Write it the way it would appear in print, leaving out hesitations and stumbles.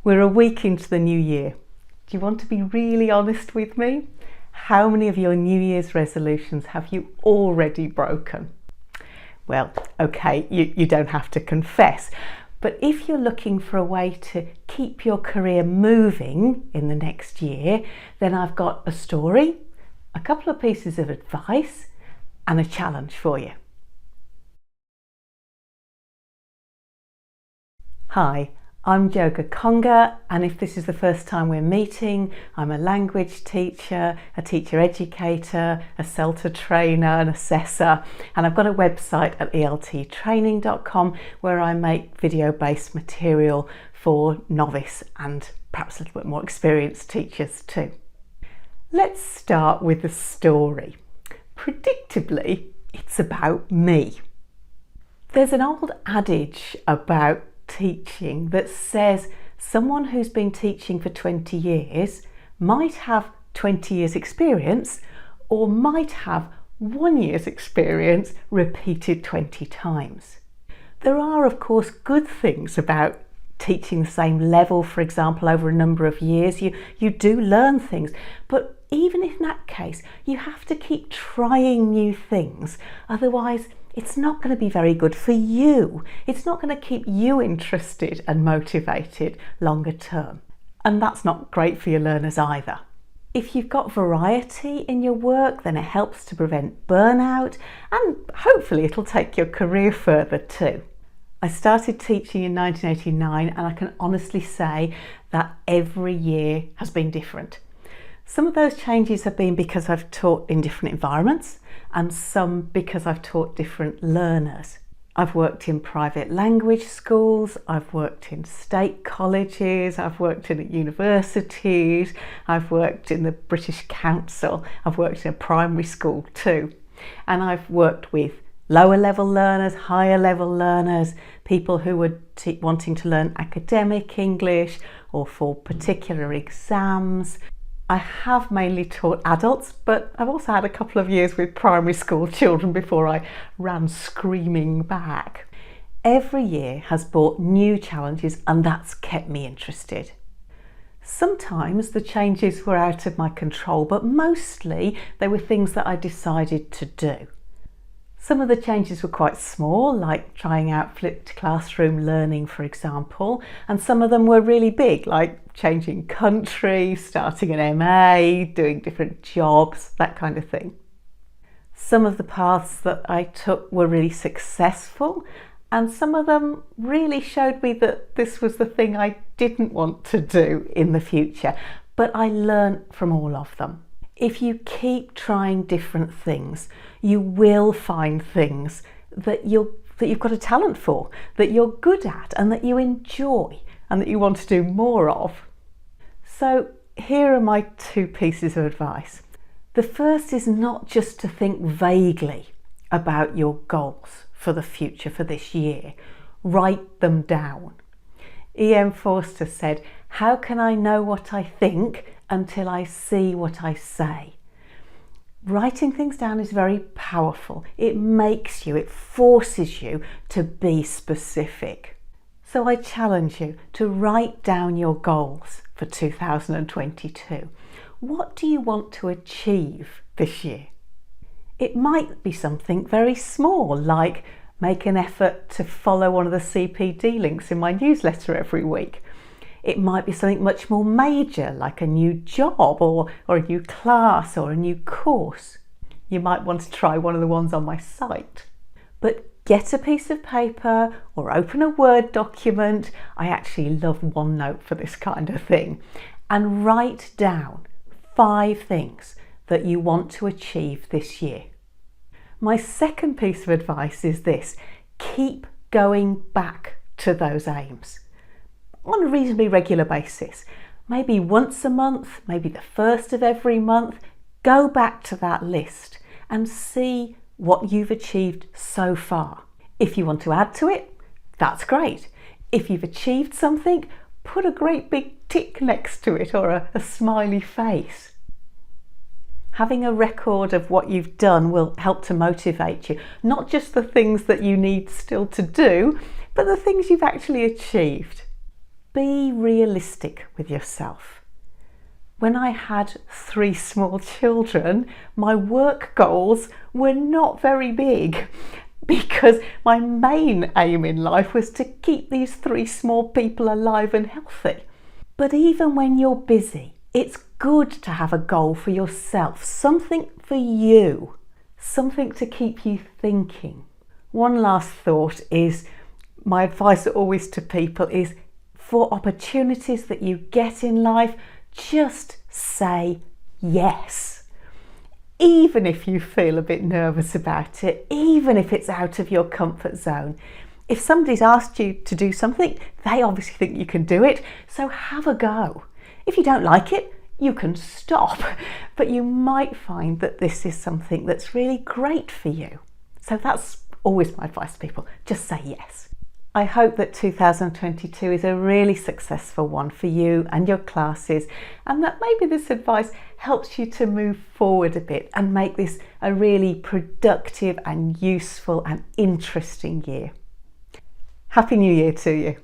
We're a week into the new year. Do you want to be really honest with me? How many of your New Year's resolutions have you already broken? Well, okay, you don't have to confess, but if you're looking for a way to keep your career moving in the next year, then I've got a story, a couple of pieces of advice, and a challenge for you. Hi, I'm Jo Gakonga, and if this is the first time we're meeting, I'm a language teacher, a teacher educator, a CELTA trainer, an assessor, and I've got a website at elttraining.com where I make video-based material for novice and perhaps a little bit more experienced teachers too. Let's start with the story. Predictably, it's about me. There's an old adage about teaching that says someone who's been teaching for 20 years might have 20 years experience or might have 1 year's experience repeated 20 times. There are of course good things about teaching the same level, for example, over a number of years. You do learn things, but even in that case you have to keep trying new things, otherwise it's not going to be very good for you. It's not going to keep you interested and motivated longer term. And that's not great for your learners either. If you've got variety in your work, then it helps to prevent burnout, and hopefully it'll take your career further too. I started teaching in 1989, and I can honestly say that every year has been different. Some of those changes have been because I've taught in different environments, and some because I've taught different learners. I've worked in private language schools, I've worked in state colleges, I've worked in universities, I've worked in the British Council, I've worked in a primary school too. And I've worked with lower level learners, higher level learners, people who were wanting to learn academic English or for particular exams. I have mainly taught adults, but I've also had a couple of years with primary school children before I ran screaming back. Every year has brought new challenges, and that's kept me interested. Sometimes the changes were out of my control, but mostly they were things that I decided to do. Some of the changes were quite small, like trying out flipped classroom learning, for example, and some of them were really big, like changing country, starting an MA, doing different jobs, that kind of thing. Some of the paths that I took were really successful, and some of them really showed me that this was the thing I didn't want to do in the future, but I learned from all of them. If you keep trying different things, you will find things that you've got a talent for, that you're good at and that you enjoy and that you want to do more of. So here are my two pieces of advice. The first is not just to think vaguely about your goals for the future, for this year. Write them down. E.M. Forster said, "How can I know what I think until I see what I say?" Writing things down is very powerful. It forces you to be specific. So I challenge you to write down your goals for 2022. What do you want to achieve this year? It might be something very small, like make an effort to follow one of the CPD links in my newsletter every week. It might be something much more major, like a new job or a new class or a new course. You might want to try one of the ones on my site. But get a piece of paper or open a Word document. I actually love OneNote for this kind of thing. And write down 5 things that you want to achieve this year. My second piece of advice is this: keep going back to those aims on a reasonably regular basis. Maybe once a month, maybe the first of every month. Go back to that list and see what you've achieved so far. If you want to add to it, that's great. If you've achieved something, put a great big tick next to it or a smiley face. Having a record of what you've done will help to motivate you, not just the things that you need still to do, but the things you've actually achieved. be realistic with yourself. When I had 3 small children, my work goals were not very big because my main aim in life was to keep these 3 small people alive and healthy. But even when you're busy, it's good to have a goal for yourself, something for you, something to keep you thinking. One last thought is, my advice always to people is, for opportunities that you get in life, just say yes. Even if you feel a bit nervous about it, even if it's out of your comfort zone. If somebody's asked you to do something, they obviously think you can do it, so have a go. If you don't like it, you can stop, but you might find that this is something that's really great for you. So that's always my advice to people, just say yes. I hope that 2022 is a really successful one for you and your classes, and that maybe this advice helps you to move forward a bit and make this a really productive and useful and interesting year. Happy New Year to you.